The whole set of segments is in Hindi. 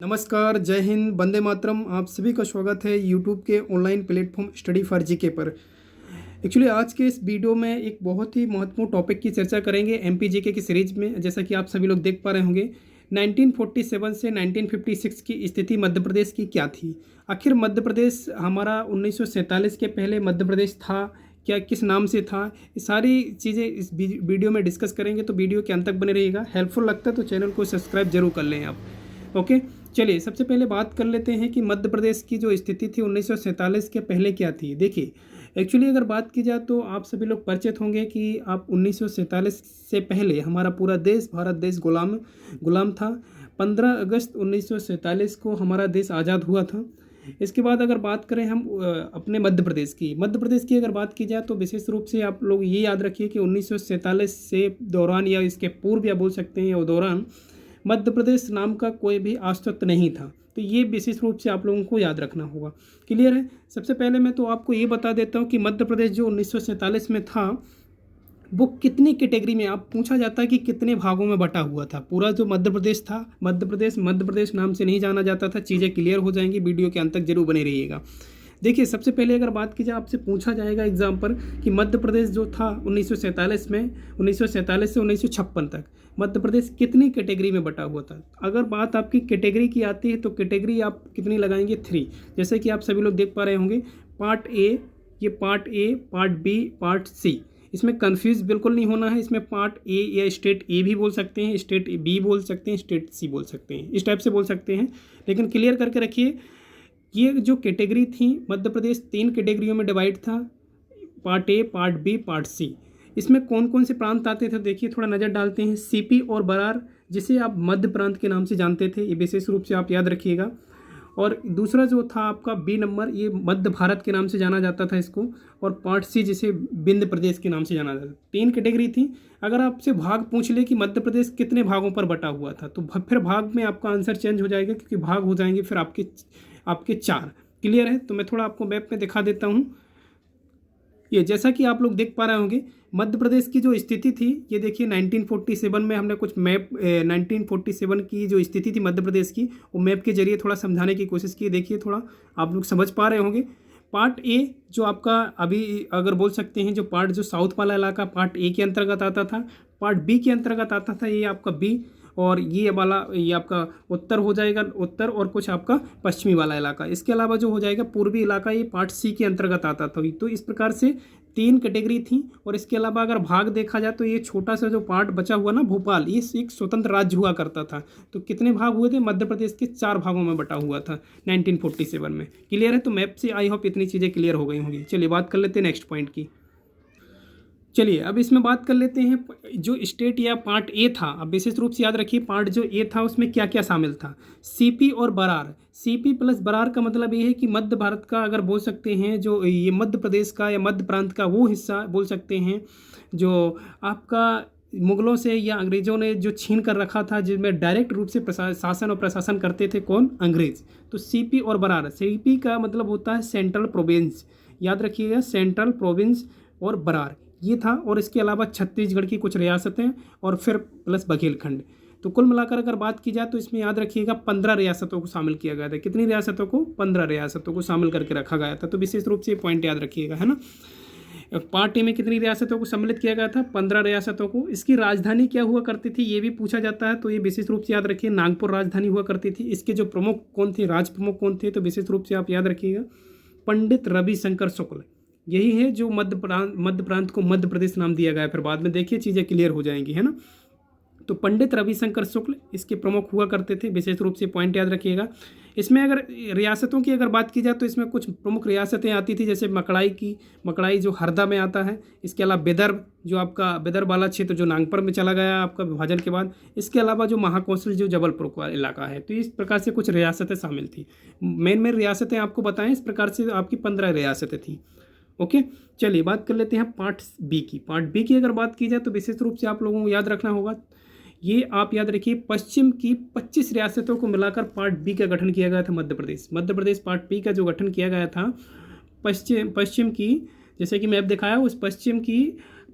नमस्कार, जय हिंद, वंदे मातरम। आप सभी का स्वागत है यूट्यूब के online platform study for GK पर। एक्चुअली आज के इस वीडियो में एक बहुत ही महत्वपूर्ण टॉपिक की चर्चा करेंगे एमपी जीके की सीरीज में। जैसा कि आप सभी लोग देख पा रहे होंगे, 1947 से 1956 की स्थिति मध्य प्रदेश की क्या थी। आखिर मध्य प्रदेश हमारा 1947 के पहले मध्य प्रदेश था क्या, किस नाम से था, ये सारी चीज़ें इस वीडियो में डिस्कस करेंगे। तो वीडियो के अंत तक बने रहिएगा। हेल्पफुल लगता है तो चैनल को सब्सक्राइब जरूर कर लें आप। ओके, चलिए सबसे पहले बात कर लेते हैं कि मध्य प्रदेश की जो स्थिति थी 1947 के पहले क्या थी। देखिए, एक्चुअली अगर बात की जाए तो आप सभी लोग परिचित होंगे कि आप 1947 से पहले हमारा पूरा देश, भारत देश गुलाम था। 15 अगस्त 1947 को हमारा देश आज़ाद हुआ था। इसके बाद अगर बात करें हम अपने मध्य प्रदेश की अगर बात की जाए तो विशेष रूप से आप लोग ये याद रखिए कि 1947 से दौरान या इसके पूर्व या बोल सकते हैं या दौरान मध्य प्रदेश नाम का कोई भी अस्तित्व नहीं था। तो ये विशेष रूप से आप लोगों को याद रखना होगा। क्लियर है। सबसे पहले मैं तो आपको ये बता देता हूँ कि मध्य प्रदेश जो 1947 में था वो कितनी कैटेगरी में, आप पूछा जाता है कि कितने भागों में बटा हुआ था। पूरा जो मध्य प्रदेश था, मध्य प्रदेश नाम से नहीं जाना जाता था। चीज़ें क्लियर हो जाएंगी, वीडियो के अंत तक जरूर बने रहिएगा। देखिए, सबसे पहले अगर बात की जाए, आपसे पूछा जाएगा एग्जाम पर कि मध्य प्रदेश जो था 1947 में, 1947 से 1956 तक मध्य प्रदेश कितनी कैटेगरी में बटा हुआ था। अगर बात आपकी कैटेगरी की आती है तो कैटेगरी आप कितनी लगाएंगे, 3। जैसे कि आप सभी लोग देख पा रहे होंगे, पार्ट ए, ये part A, part B, part C. इसमें कंफ्यूज बिल्कुल नहीं होना है। इसमें पार्ट ए या स्टेट ए भी बोल सकते हैं, स्टेट बी बोल सकते हैं, स्टेट सी बोल सकते हैं, इस टाइप से बोल सकते हैं। लेकिन क्लियर करके रखिए, ये जो कैटेगरी थी मध्य प्रदेश 3 कैटेगरियों में डिवाइड था, part A, part B, part C. इसमें कौन कौन से प्रांत आते थे देखिए, थोड़ा नज़र डालते हैं। सीपी और बरार, जिसे आप मध्य प्रांत के नाम से जानते थे, ये विशेष रूप से आप याद रखिएगा। और दूसरा जो था आपका बी नंबर, ये मध्य भारत के नाम से जाना जाता था इसको। और पार्ट सी जिसे विंध्य प्रदेश के नाम से जाना जाता था। 3 कैटेगरी थी। अगर आपसे भाग पूछ ले कि मध्य प्रदेश कितने भागों पर बटा हुआ था, तो फिर भाग में आपका आंसर चेंज हो जाएगा, क्योंकि भाग हो जाएंगे फिर आपके 4। क्लियर है। तो मैं थोड़ा आपको मैप में दिखा देता हूँ। ये जैसा कि आप लोग देख पा रहे होंगे, मध्य प्रदेश की जो स्थिति थी, ये देखिए 1947 में हमने कुछ मैप 1947 की जो स्थिति थी मध्य प्रदेश की, वो मैप के जरिए थोड़ा समझाने की कोशिश की। देखिए, थोड़ा आप लोग समझ पा रहे होंगे। पार्ट ए जो आपका अभी अगर बोल सकते हैं, जो पार्ट जो साउथ वाला इलाका पार्ट ए के अंतर्गत आता था, पार्ट बी के अंतर्गत आता था ये आपका बी, और ये वाला ये आपका उत्तर हो जाएगा, उत्तर, और कुछ आपका पश्चिमी वाला इलाका। इसके अलावा जो हो जाएगा पूर्वी इलाका, ये पार्ट सी के अंतर्गत आता था। तो इस प्रकार से 3 कैटेगरी थी। और इसके अलावा अगर भाग देखा जाए तो ये छोटा सा जो पार्ट बचा हुआ ना, भोपाल, ये एक स्वतंत्र राज्य हुआ करता था। तो कितने भाग हुए थे, मध्य प्रदेश के 4 भागों में बटा हुआ था 1947 में। क्लियर है। तो मैप से आई होप इतनी चीज़ें क्लियर हो गई होंगी। चलिए बात कर लेते हैं नेक्स्ट पॉइंट की। चलिए अब इसमें बात कर लेते हैं जो स्टेट या पार्ट ए था। अब विशेष रूप से याद रखिए, पार्ट जो ए था उसमें क्या क्या शामिल था। सीपी और बरार। सीपी प्लस बरार का मतलब ये है कि मध्य भारत का, अगर बोल सकते हैं जो ये मध्य प्रदेश का या मध्य प्रांत का वो हिस्सा बोल सकते हैं जो आपका मुगलों से या अंग्रेज़ों ने जो छीन कर रखा था, जिसमें डायरेक्ट रूप से शासन और प्रशासन करते थे कौन, अंग्रेज। तो सीपी और बरार। सीपी का मतलब होता है सेंट्रल प्रोविंस, याद रखिएगा, सेंट्रल प्रोविंस। और बरार ये था। और इसके अलावा छत्तीसगढ़ की कुछ रियासतें और फिर प्लस बघेलखंड। तो कुल मिलाकर अगर बात की जाए तो इसमें याद रखिएगा 15 रियासतों को शामिल किया गया था। कितनी रियासतों को, 15 रियासतों को शामिल करके रखा गया था। तो विशेष रूप से ये पॉइंट याद रखिएगा, है ना। पार्ट ए में कितनी रियासतों को सम्मिलित किया गया था, 15 रियासतों को। इसकी राजधानी क्या हुआ करती थी, ये भी पूछा जाता है। तो ये विशेष रूप से याद रखिए, नागपुर राजधानी हुआ करती थी। इसके जो प्रमुख कौन थे, राज प्रमुख कौन थे, तो विशेष रूप से आप याद रखिएगा, पंडित रविशंकर शुक्ल। यही है जो मध्य प्रांत को मध्य प्रदेश नाम दिया गया है। फिर बाद में देखिए चीज़ें क्लियर हो जाएंगी, है ना। तो पंडित रविशंकर शुक्ल इसके प्रमुख हुआ करते थे। विशेष रूप से पॉइंट याद रखिएगा। इसमें अगर रियासतों की अगर बात की जाए तो इसमें कुछ प्रमुख रियासतें आती थी, जैसे मकड़ाई जो हरदा में आता है। इसके अलावा विदर्भ, जो आपका विदर्भ वाला क्षेत्र जो नागपुर में चला गया आपका विभाजन के बाद। इसके अलावा जो महाकौशल जो जबलपुर का इलाका है। तो इस प्रकार से कुछ रियासतें शामिल थी। मेन रियासतें आपको बताएं, इस प्रकार से आपकी 15 रियासतें थी। ओके, चलिए बात कर लेते हैं पार्ट बी की। पार्ट बी की अगर बात की जाए तो विशेष रूप से आप लोगों को याद रखना होगा, ये आप याद रखिए, पश्चिम की 25 रियासतों को मिलाकर पार्ट बी का गठन किया गया था। मध्य प्रदेश पार्ट बी का जो गठन किया गया था, पश्चिम की, जैसे कि मैप दिखाया, उस पश्चिम की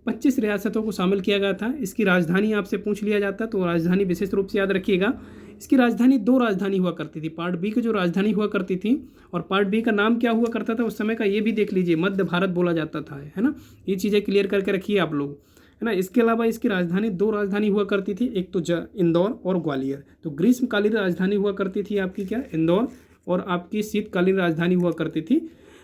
25 रियासतों को शामिल किया गया था। इसकी राजधानी आपसे पूछ लिया जाता, तो राजधानी विशेष रूप से याद रखिएगा, इसकी राजधानी, दो राजधानी हुआ करती थी। पार्ट बी की जो राजधानी हुआ करती थी और पार्ट बी का नाम क्या हुआ करता था उस समय का, ये भी देख लीजिए, मध्य भारत बोला जाता था, है ना। ये चीज़ें क्लियर करके रखिए आप लोग, है ना। इसके अलावा इसकी राजधानी, दो राजधानी हुआ करती थी, एक तो इंदौर और ग्वालियर। तो ग्रीष्मकालीन राजधानी हुआ करती थी आपकी क्या, इंदौर, और आपकी शीतकालीन राजधानी हुआ करती थी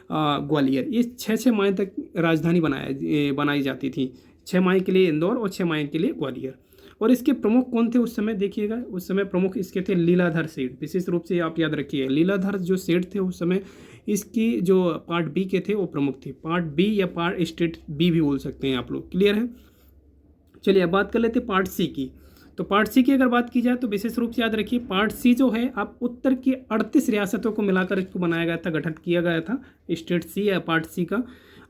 ग्वालियर। ये 6-6 माह तक राजधानी बनाई जाती थी, 6 माह के लिए इंदौर और 6 माह के लिए ग्वालियर। और इसके प्रमुख कौन थे उस समय, देखिएगा उस समय प्रमुख इसके थे लीलाधर सेठ। विशेष रूप से आप याद रखिए, लीलाधर जो सेठ थे उस समय इसकी जो पार्ट बी के थे वो प्रमुख थे। पार्ट बी या पार्ट स्टेट बी भी बोल सकते हैं आप लोग, क्लियर है। चलिए अब बात कर लेते हैं पार्ट सी की। तो पार्ट सी की अगर बात की जाए तो विशेष रूप से याद रखिए, पार्ट सी जो है आप उत्तर की 38 रियासतों को मिलाकर इसको बनाया गया था, गठित किया गया था। स्टेट सी या पार्ट सी का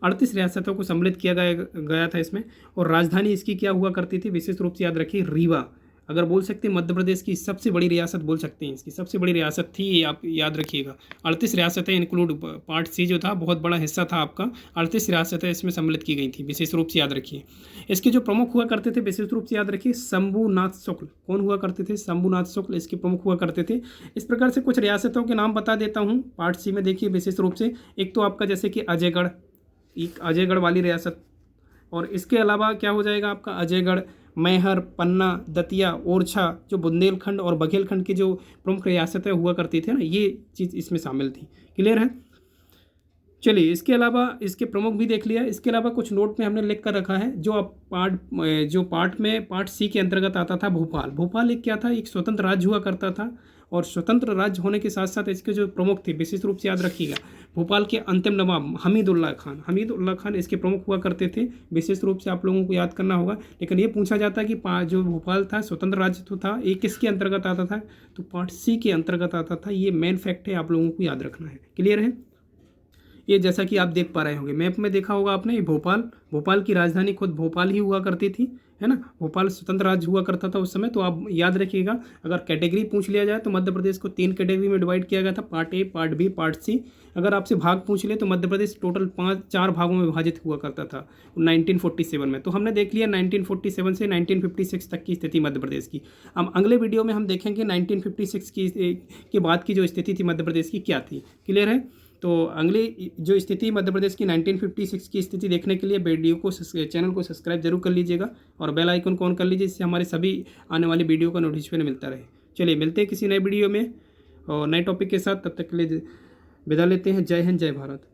38 रियासतों को सम्मिलित किया गया था इसमें। और राजधानी इसकी क्या हुआ करती थी, विशेष रूप से याद रखिए रीवा। अगर बोल सकते हैं मध्य प्रदेश की सबसे बड़ी रियासत बोल सकते हैं, इसकी सबसे बड़ी रियासत थी ये, आप याद रखिएगा। 38 रियासतें इंक्लूड, पार्ट सी जो था बहुत बड़ा हिस्सा था आपका, 38 रियासतें इसमें सम्मिलित की गई थी, विशेष रूप से याद रखिए। इसके जो प्रमुख हुआ करते थे विशेष रूप से याद रखिए, शंभुनाथ शुक्ल। कौन हुआ करते थे, शंभुनाथ शुक्ल इसके प्रमुख हुआ करते थे। इस प्रकार से कुछ रियासतों के नाम बता देता हूँ पार्ट सी में, देखिए विशेष रूप से। एक तो आपका जैसे कि अजयगढ़, एक अजयगढ़ वाली रियासत, और इसके अलावा क्या हो जाएगा आपका अजयगढ़, मैहर, पन्ना, दतिया, ओरछा, जो बुंदेलखंड और बघेलखंड की जो प्रमुख रियासतें हुआ करती थी ना, ये चीज़ इसमें शामिल थी, क्लियर है। चलिए इसके अलावा इसके प्रमुख भी देख लिया। इसके अलावा कुछ नोट में हमने लिख कर रखा है, जो अब पार्ट में पार्ट सी के अंतर्गत आता था भोपाल। भोपाल एक क्या था, एक स्वतंत्र राज्य हुआ करता था, और स्वतंत्र राज्य होने के साथ साथ इसके जो प्रमुख थे विशेष रूप से याद रखिएगा, भोपाल के अंतिम नवाब हमीदुल्लाह खान इसके प्रमुख हुआ करते थे। विशेष रूप से आप लोगों को याद करना होगा। लेकिन ये पूछा जाता है कि जो भोपाल था स्वतंत्र राज्य तो था, ये किसके अंतर्गत आता था, तो पार्ट सी के अंतर्गत आता था। ये मेन फैक्ट है, आप लोगों को याद रखना है, क्लियर है। ये जैसा कि आप देख पा रहे होंगे, मैप में देखा होगा आपने, ये भोपाल की राजधानी खुद भोपाल ही हुआ करती थी, है ना। भोपाल स्वतंत्र राज्य हुआ करता था उस समय। तो आप याद रखिएगा, अगर कैटेगरी पूछ लिया जाए तो मध्य प्रदेश को 3 कैटेगरी में डिवाइड किया गया था, part A, part B, part C. अगर आपसे भाग पूछ ले तो मध्य प्रदेश टोटल 4 भागों में विभाजित हुआ करता था 1947 में। तो हमने देख लिया 1947 से 1956 तक की स्थिति मध्य प्रदेश की। अब अगले वीडियो में हम देखेंगे 1956 के बाद की जो स्थिति थी मध्य प्रदेश की क्या थी, क्लियर है। तो अगली जो स्थिति मध्य प्रदेश की 1956 की स्थिति देखने के लिए वीडियो को, चैनल को सब्सक्राइब जरूर कर लीजिएगा और बेल आइकन को ऑन कर लीजिए, जिससे हमारे सभी आने वाली वीडियो का नोटिफिकेशन मिलता रहे। चलिए मिलते हैं किसी नए वीडियो में और नए टॉपिक के साथ, तब तक के लिए विदा लेते हैं। जय हिंद, जय भारत।